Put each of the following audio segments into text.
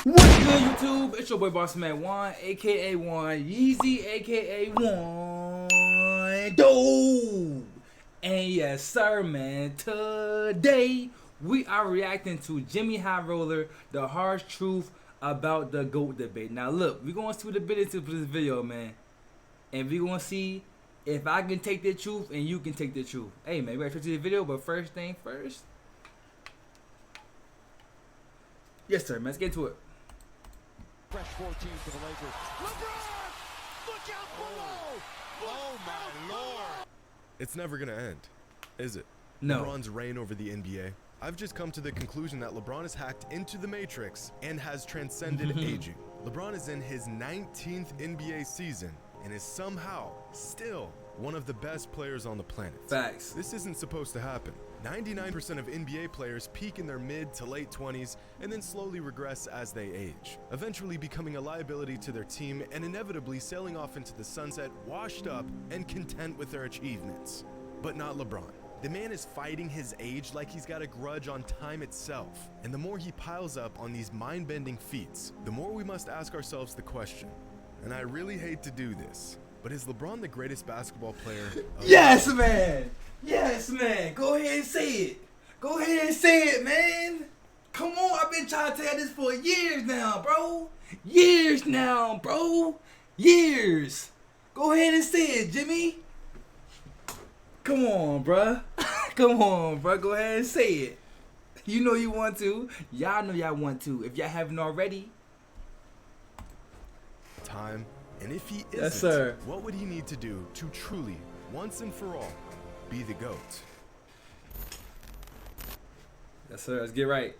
What's good, YouTube? It's your boy BossManWann, aka Wann Yeezy, aka Wann Doe. And yes, sir, man. Today we are reacting to JxmyHighroller, the harsh truth about the GOAT debate. Now, look, we're gonna see what the bit is for this video, man, and we're gonna see if I can take the truth and you can take the truth. Hey, man, we gotta to the video, but first thing first. Yes, sir, man. Let's get to it. Fresh 14 for the Lakers. LeBron! Look out below! Oh my lord! It's never gonna end, is it? No. LeBron's reign over the NBA. I've just come to the conclusion that LeBron has hacked into the Matrix and has transcended aging. LeBron is in his 19th NBA season and is somehow still one of the best players on the planet. Facts. This isn't supposed to happen. 99% of NBA players peak in their mid to late 20s and then slowly regress as they age, eventually becoming a liability to their team and inevitably sailing off into the sunset, washed up and content with their achievements. But not LeBron. The man is fighting his age like he's got a grudge on time itself. And the more he piles up on these mind-bending feats, the more we must ask ourselves the question, and I really hate to do this, but is LeBron the greatest basketball player of Yes, man. Yes, man. Go ahead and say it. Go ahead and say it, man. Come on. I've been trying to tell this for years now, bro. Years now, bro. Years. Go ahead and say it, Jimmy. Come on, bruh. Come on, bruh. Go ahead and say it. You know you want to. Y'all know y'all want to. If y'all haven't already. time? And if he isn't, Yes, sir. what would he need to do to truly, once and for all, be the GOAT? Yes, sir. Let's get right.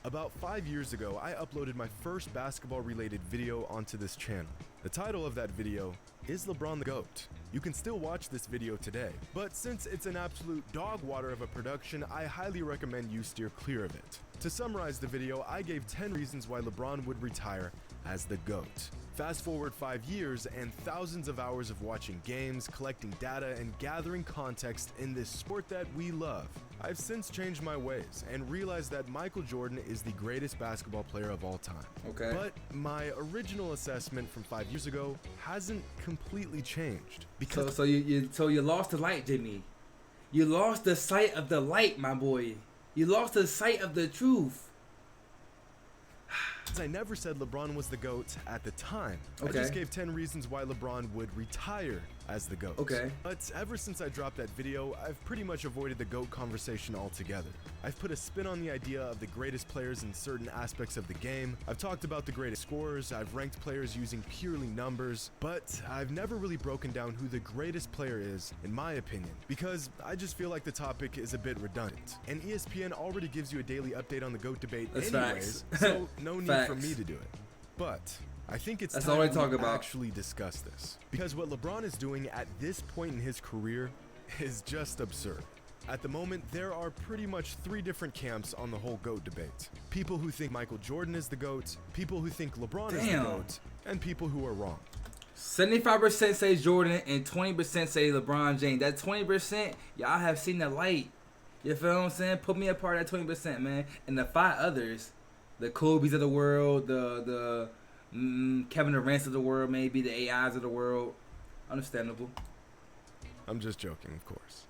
About 5 years ago, I uploaded my first basketball-related video onto this channel. The title of that video is LeBron the GOAT. You can still watch this video today, but since it's an absolute dog water of a production, I highly recommend you steer clear of it. To summarize the video, I gave 10 reasons why LeBron would retire as the GOAT. Fast forward 5 years and thousands of hours of watching games, collecting data, and gathering context in this sport that we love. I've since changed my ways and realized that Michael Jordan is the greatest basketball player of all time. Okay. But my original assessment from 5 years ago hasn't completely changed because So you lost the light, Jimmy. You lost the sight of the light, my boy. You lost the sight of the truth. I never said LeBron was the GOAT at the time. Okay. I just gave 10 reasons why LeBron would retire as the GOAT. Okay. But ever since I dropped that video, I've pretty much avoided the GOAT conversation altogether. I've put a spin on the idea of the greatest players in certain aspects of the game. I've talked about the greatest scorers, I've ranked players using purely numbers, but I've never really broken down who the greatest player is, in my opinion, because I just feel like the topic is a bit redundant. And ESPN already gives you a daily update on the GOAT debate That's anyways, facts. so no need for Facts. me to do it. But I think it's That's time all I we talk about. actually discuss this, because what LeBron is doing at this point in his career is just absurd. At the moment, there are pretty much 3 different camps on the whole GOAT debate. People who think Michael Jordan is the GOAT, people who think LeBron is the Damn. GOAT, and people who are wrong. 75% say Jordan and 20% say LeBron James. That 20%, y'all have seen the light. You feel what I'm saying? Put me a part of that 20%, man. And the 5 others, the Kobe's of the world, the Kevin Durant's of the world, maybe the AIs of the world. Understandable. I'm just joking, of course,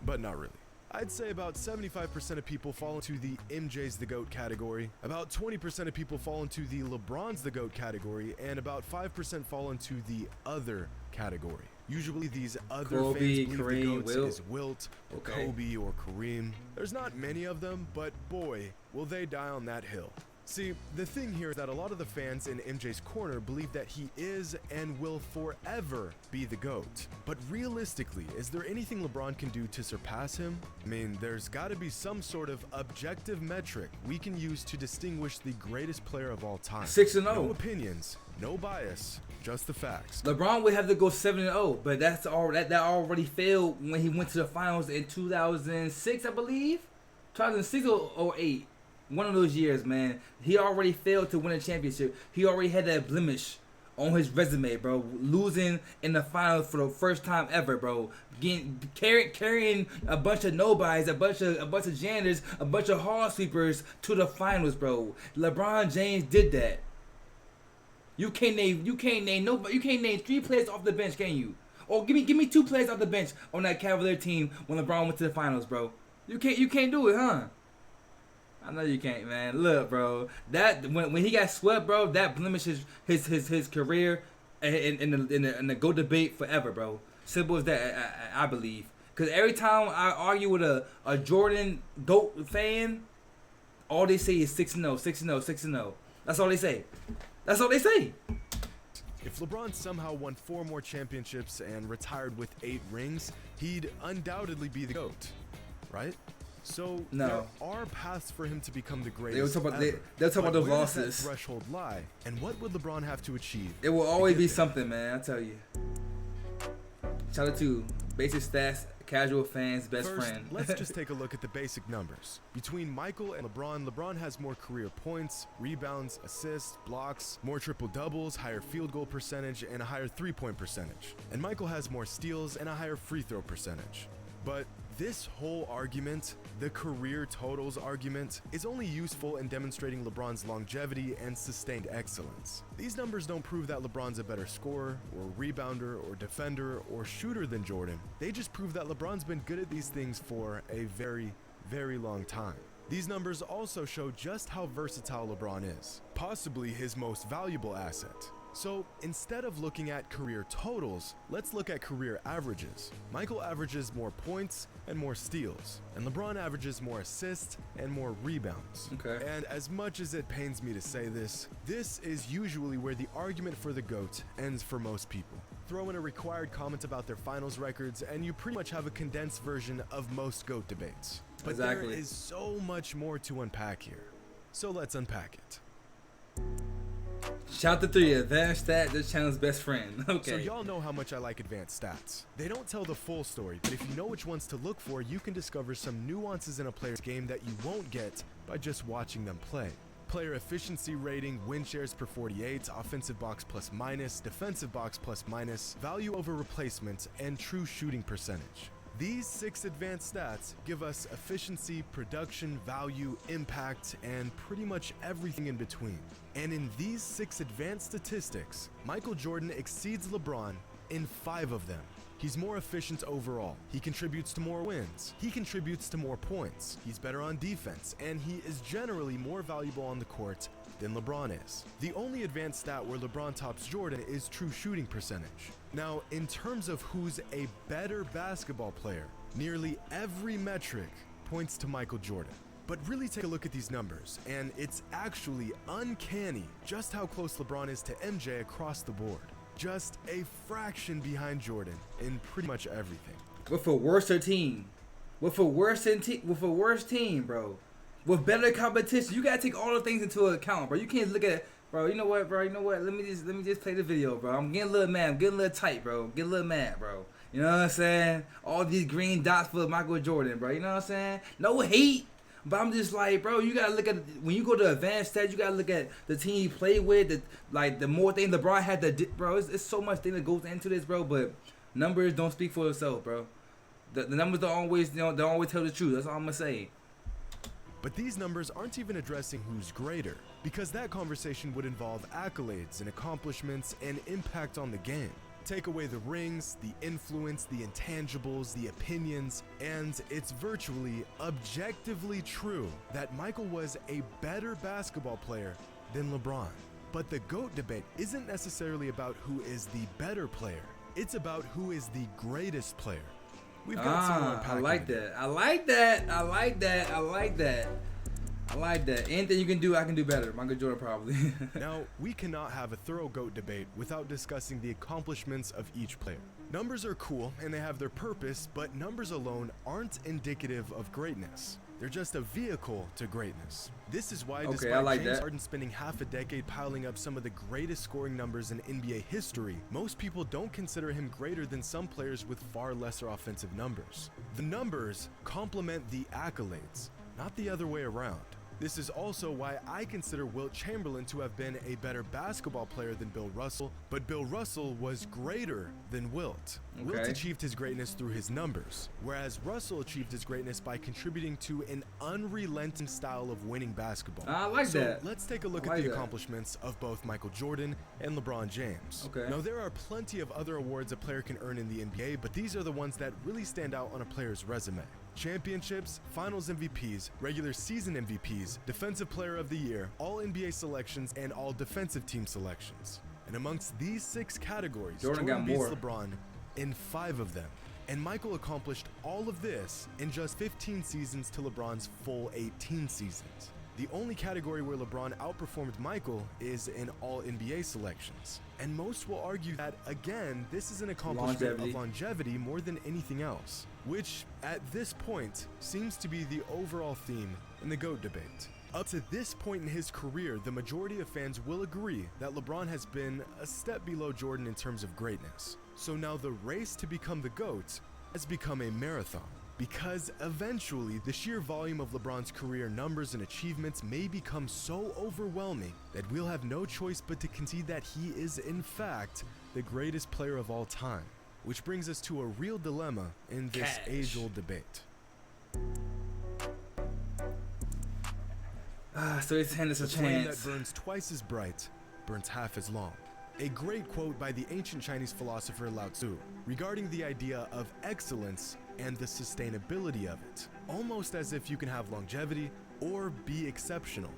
but not really. I'd say about 75% of people fall into the MJ's the GOAT category, about 20% of people fall into the LeBron's the GOAT category, and about 5% fall into the other category. Usually these other Kobe, fans believe Kareem, the GOAT is Wilt, or Okay. Kobe, or Kareem. There's not many of them, but boy, will they die on that hill. See, the thing here is that a lot of the fans in MJ's corner believe that he is and will forever be the GOAT. But realistically, is there anything LeBron can do to surpass him? I mean, there's gotta be some sort of objective metric we can use to distinguish the greatest player of all time. 6-0. No opinions, no bias, just the facts. LeBron would have to go 7-0, but that already failed when he went to the finals in 2006, I believe. 2006 or 08. One of those years, man. He already failed to win a championship. He already had that blemish on his resume, bro. Losing in the finals for the first time ever, bro. Carrying a bunch of nobodies, a bunch of janitors, a bunch of hall sweepers to the finals, bro. LeBron James did that. You can't name nobody. You can't name 3 players off the bench, can you? Or give me 2 players off the bench on that Cavalier team when LeBron went to the finals, bro. You can't do it, huh? I know you can't, man. Look, bro. That when he got swept, bro, that blemishes his career in the GOAT debate forever, bro. Simple as that, I believe. Because every time I argue with a Jordan GOAT fan, all they say is 6-0, 6-0, 6-0. That's all they say. That's all they say. If LeBron somehow won 4 more championships and retired with 8 rings, he'd undoubtedly be the GOAT, right? So no. There are paths for him to become the greatest. They'll talk But about those where losses. does that threshold lie, and what would LeBron have to achieve? It will always be something, man. I tell you. Shout out to Basic Stats, Casual Fans, Best First, Friend. let's just take a look at the basic numbers. Between Michael and LeBron has more career points, rebounds, assists, blocks, more triple doubles, higher field goal percentage, and a higher 3-point percentage. And Michael has more steals and a higher free throw percentage. But this whole argument, the career totals argument, is only useful in demonstrating LeBron's longevity and sustained excellence. These numbers don't prove that LeBron's a better scorer, or rebounder, or defender, or shooter than Jordan. They just prove that LeBron's been good at these things for a very, very long time. These numbers also show just how versatile LeBron is, possibly his most valuable asset. So instead of looking at career totals, let's look at career averages. Michael averages more points and more steals, and LeBron averages more assists and more rebounds. Okay. And as much as it pains me to say this, this is usually where the argument for the GOAT ends for most people. Throw in a required comment about their finals records, and you pretty much have a condensed version of most GOAT debates. But Exactly. there is so much more to unpack here. So let's unpack it. Shout to 3, Advanced Stat, this channel's best friend. Okay. So y'all know how much I like advanced stats. They don't tell the full story, but if you know which ones to look for, you can discover some nuances in a player's game that you won't get by just watching them play. Player efficiency rating, win shares per 48, offensive box plus minus, defensive box plus minus, value over replacement, and true shooting percentage. These 6 advanced stats give us efficiency, production, value, impact, and pretty much everything in between. And in these 6 advanced statistics, Michael Jordan exceeds LeBron in 5 of them. He's more efficient overall. He contributes to more wins. He contributes to more points. He's better on defense, and he is generally more valuable on the court than LeBron is. The only advanced stat where LeBron tops Jordan is true shooting percentage. Now, in terms of who's a better basketball player, nearly every metric points to Michael Jordan. But really take a look at these numbers, and it's actually uncanny just how close LeBron is to MJ across the board. Just a fraction behind Jordan in pretty much everything. With a worse team. With a worse team, bro. With better competition. You gotta take all the things into account, bro. You can't look at, bro, you know what, bro? You know what? Let me just play the video, bro. I'm getting a little mad. I'm getting a little tight, bro. Getting a little mad, bro. You know what I'm saying? All these green dots for Michael Jordan, bro. You know what I'm saying? No hate. But I'm just like, bro, you gotta look at, when you go to advanced stats, you gotta look at the team you play with, the more things LeBron had to, bro, it's so much thing that goes into this, bro, but numbers don't speak for themselves, bro. The numbers don't always, don't always tell the truth. That's all I'm gonna say. But these numbers aren't even addressing who's greater, because that conversation would involve accolades and accomplishments and impact on the game. Take away the rings, the influence, the intangibles, the opinions, and it's virtually objectively true that Michael was a better basketball player than LeBron. But the GOAT debate isn't necessarily about who is the better player. It's about who is the greatest player. We've got some more I like that. I like that. I like that. I like that. I like that. Anything you can do, I can do better. Michael Jordan probably. Now, we cannot have a thorough GOAT debate without discussing the accomplishments of each player. Numbers are cool and they have their purpose, but numbers alone aren't indicative of greatness. They're just a vehicle to greatness. This is why, despite James Harden spending half a decade piling up some of the greatest scoring numbers in NBA history, most people don't consider him greater than some players with far lesser offensive numbers. The numbers complement the accolades, not the other way around. This is also why I consider Wilt Chamberlain to have been a better basketball player than Bill Russell, but Bill Russell was greater than Wilt. Okay. Wilt achieved his greatness through his numbers, whereas Russell achieved his greatness by contributing to an unrelenting style of winning basketball. I like that. Let's take a look at the accomplishments of both Michael Jordan and LeBron James. Okay. Now, there are plenty of other awards a player can earn in the NBA, but these are the ones that really stand out on a player's resume. Championships, Finals MVPs, regular season MVPs, Defensive Player of the Year, All NBA selections, and All Defensive Team selections. And amongst these 6 categories, Jordan beats LeBron in 5 of them. And Michael accomplished all of this in just 15 seasons to LeBron's full 18 seasons. The only category where LeBron outperformed Michael is in All NBA selections. And most will argue that, again, this is an accomplishment of longevity more than anything else, which, at this point, seems to be the overall theme in the GOAT debate. Up to this point in his career, the majority of fans will agree that LeBron has been a step below Jordan in terms of greatness. So now the race to become the GOAT has become a marathon, because eventually the sheer volume of LeBron's career numbers and achievements may become so overwhelming that we'll have no choice but to concede that he is in fact the greatest player of all time. Which brings us to a real dilemma in this age-old debate. So he's handing us a flame chance. that burns twice as bright, burns half as long. A great quote by the ancient Chinese philosopher Lao Tzu regarding the idea of excellence and the sustainability of it. Almost as if you can have longevity or be exceptional,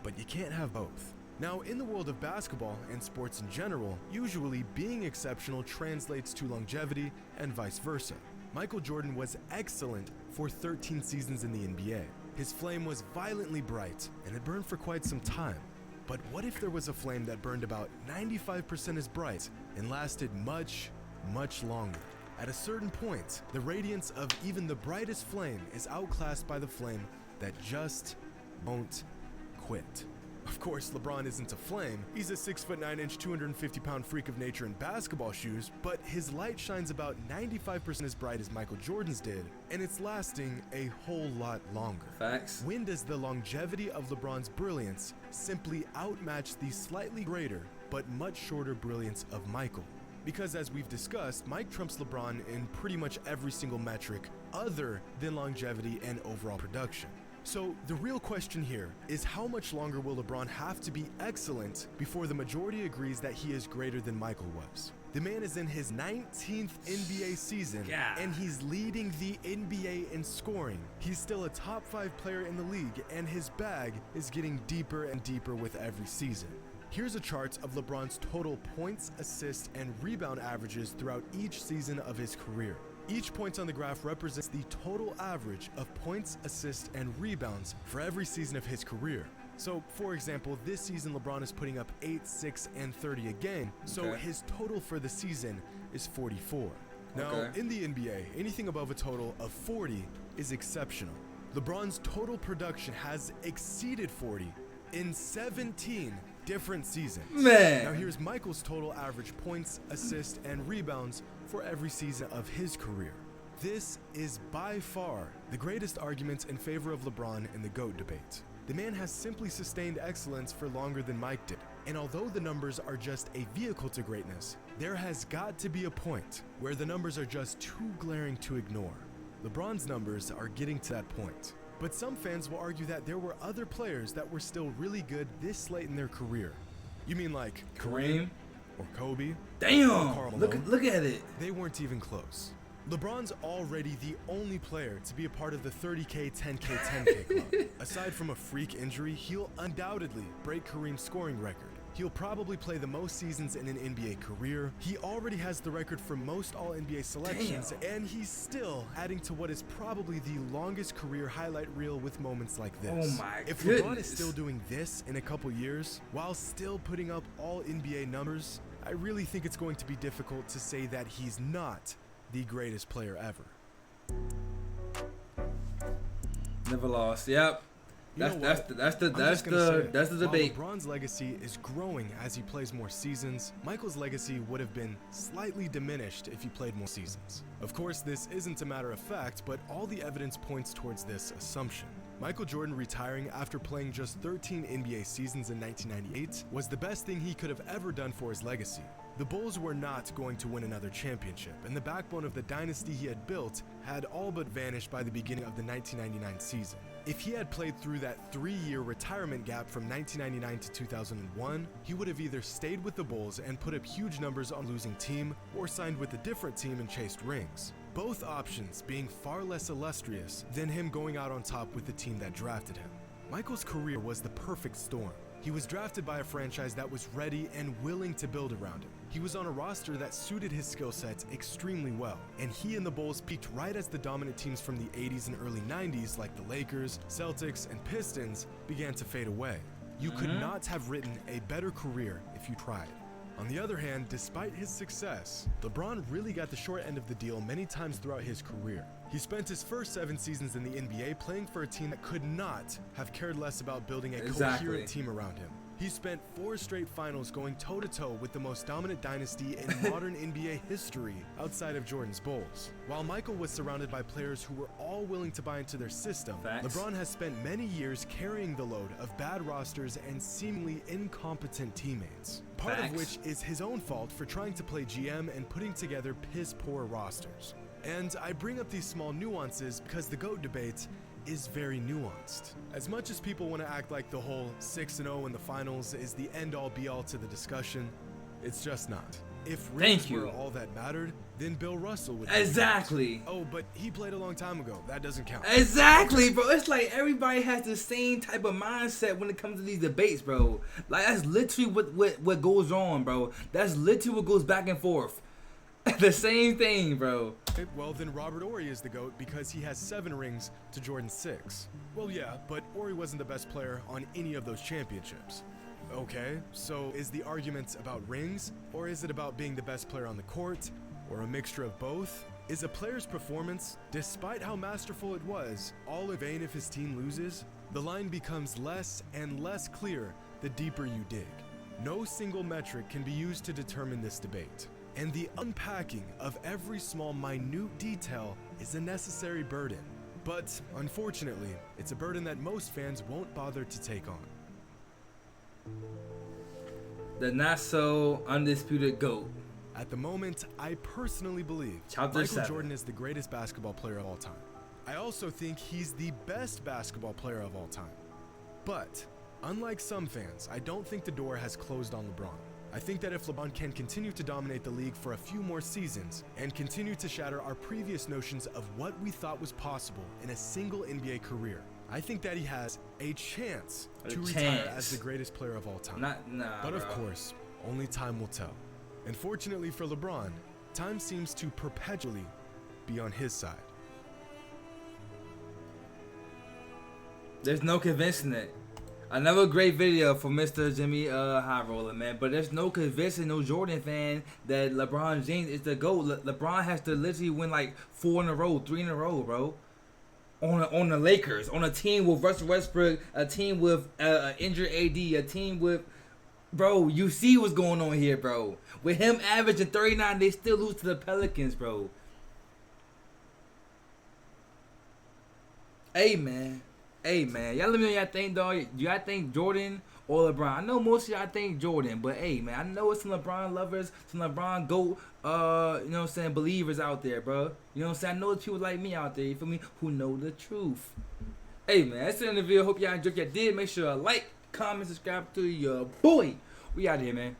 but you can't have both. Now, in the world of basketball and sports in general, usually being exceptional translates to longevity and vice versa. Michael Jordan was excellent for 13 seasons in the NBA. His flame was violently bright and it burned for quite some time. But what if there was a flame that burned about 95% as bright and lasted much, much longer? At a certain point, the radiance of even the brightest flame is outclassed by the flame that just won't quit. Of course, LeBron isn't a flame. He's a 6'9", 250-pound freak of nature in basketball shoes, but his light shines about 95% as bright as Michael Jordan's did, and it's lasting a whole lot longer. Facts. When does the longevity of LeBron's brilliance simply outmatch the slightly greater but much shorter brilliance of Michael? Because as we've discussed, Mike trumps LeBron in pretty much every single metric other than longevity and overall production. So the real question here is, how much longer will LeBron have to be excellent before the majority agrees that he is greater than Michael was? The man is in his 19th NBA season, and he's leading the NBA in scoring. He's still a top 5 player in the league, and his bag is getting deeper and deeper with every season. Here's a chart of LeBron's total points, assists, and rebound averages throughout each season of his career. Each point on the graph represents the total average of points, assists, and rebounds for every season of his career. So, for example, this season LeBron is putting up 8, 6, and 30 a game, so his total for the season is 44. Now, in the NBA, anything above a total of 40 is exceptional. LeBron's total production has exceeded 40 in 17 different seasons. Now here's Michael's total average points, assists, and rebounds for every season of his career. This is by far the greatest argument in favor of LeBron in the GOAT debate. The man has simply sustained excellence for longer than Mike did. And although the numbers are just a vehicle to greatness, there has got to be a point where the numbers are just too glaring to ignore. LeBron's numbers are getting to that point. But some fans will argue that there were other players that were still really good this late in their career. You mean like Kareem? Or Kobe? Damn! Or Karl Malone? Look at it. They weren't even close. LeBron's already the only player to be a part of the 30K, 10K, 10K club. Aside from a freak injury, he'll undoubtedly break Kareem's scoring record. He'll probably play the most seasons in an NBA career. He already has the record for most All-NBA selections, and he's still adding to what is probably the longest career highlight reel with moments like this. Oh my If goodness. LeBron is still doing this in a couple years, while still putting up All-NBA numbers, I really think it's going to be difficult to say that he's not the greatest player ever. Never lost. Yep. That's the debate. While LeBron's legacy is growing as he plays more seasons, Michael's legacy would have been slightly diminished if he played more seasons. Of course, this isn't a matter of fact, but all the evidence points towards this assumption. Michael Jordan retiring after playing just 13 NBA seasons in 1998 was the best thing he could have ever done for his legacy. The Bulls were not going to win another championship, and the backbone of the dynasty he had built had all but vanished by the beginning of the 1999 season. If he had played through that 3-year retirement gap from 1999 to 2001, he would have either stayed with the Bulls and put up huge numbers on a losing team, or signed with a different team and chased rings. Both options being far less illustrious than him going out on top with the team that drafted him. Michael's career was the perfect storm. He was drafted by a franchise that was ready and willing to build around him. He was on a roster that suited his skill sets extremely well, and he and the Bulls peaked right as the dominant teams from the 80s and early 90s like the Lakers, Celtics, and Pistons began to fade away. You could not have written a better career if you tried. On the other hand, despite his success, LeBron really got the short end of the deal many times throughout his career. He spent his first 7 seasons in the NBA playing for a team that could not have cared less about building a coherent team around him. He spent 4 straight finals going toe-to-toe with the most dominant dynasty in modern NBA history outside of Jordan's Bulls. While Michael was surrounded by players who were all willing to buy into their system, LeBron has spent many years carrying the load of bad rosters and seemingly incompetent teammates. Part of which is his own fault for trying to play GM and putting together piss-poor rosters. And I bring up these small nuances because the GOAT debate is very nuanced. As much as people want to act like the whole 6-0 in the finals is the end-all be-all to the discussion, it's just not. If rings were all that mattered, then Bill Russell would. Exactly. Oh, but he played a long time ago. That doesn't count. Exactly, bro. It's like everybody has the same type of mindset when it comes to these debates, bro. Like that's literally what goes on, bro. That's literally what goes back and forth. The same thing, bro. Well, then Robert Horry is the GOAT because he has 7 rings to Jordan's 6. Well, yeah, but Horry wasn't the best player on any of those championships. Okay, so is the argument about rings, or is it about being the best player on the court, or a mixture of both? Is a player's performance, despite how masterful it was, all in vain if his team loses? The line becomes less and less clear the deeper you dig. No single metric can be used to determine this debate. And the unpacking of every small minute detail is a necessary burden. But unfortunately, it's a burden that most fans won't bother to take on. The not so undisputed GOAT. At the moment, I personally believe Chapter 7. Jordan is the greatest basketball player of all time. I also think he's the best basketball player of all time. But, unlike some fans, I don't think the door has closed on LeBron. I think that if LeBron can continue to dominate the league for a few more seasons and continue to shatter our previous notions of what we thought was possible in a single NBA career, I think that he has a chance to retire as the greatest player of all time. But of course, only time will tell. And fortunately for LeBron, time seems to perpetually be on his side. There's no convincing it. Another great video for Mr. JxmyHighroller, man. But there's no convincing no Jordan fan that LeBron James is the GOAT. LeBron has to literally win like 4 in a row, 3 in a row, bro. On the Lakers, on a team with Russell Westbrook, a team with injured AD, a team with, bro. You see what's going on here, bro. With him averaging 39, they still lose to the Pelicans, bro. Hey, man. Hey, man. Y'all let me know y'all think, dog. Do y'all think Jordan or LeBron? I know most of y'all think Jordan, but hey, man, I know it's some LeBron lovers, some LeBron GOAT, you know what I'm saying, believers out there, bro. You know what I'm saying? I know there's people like me out there, you feel me, who know the truth. Hey, man, that's it in the video. Hope y'all enjoyed. If y'all did, make sure to like, comment, subscribe to your boy. We out here, man.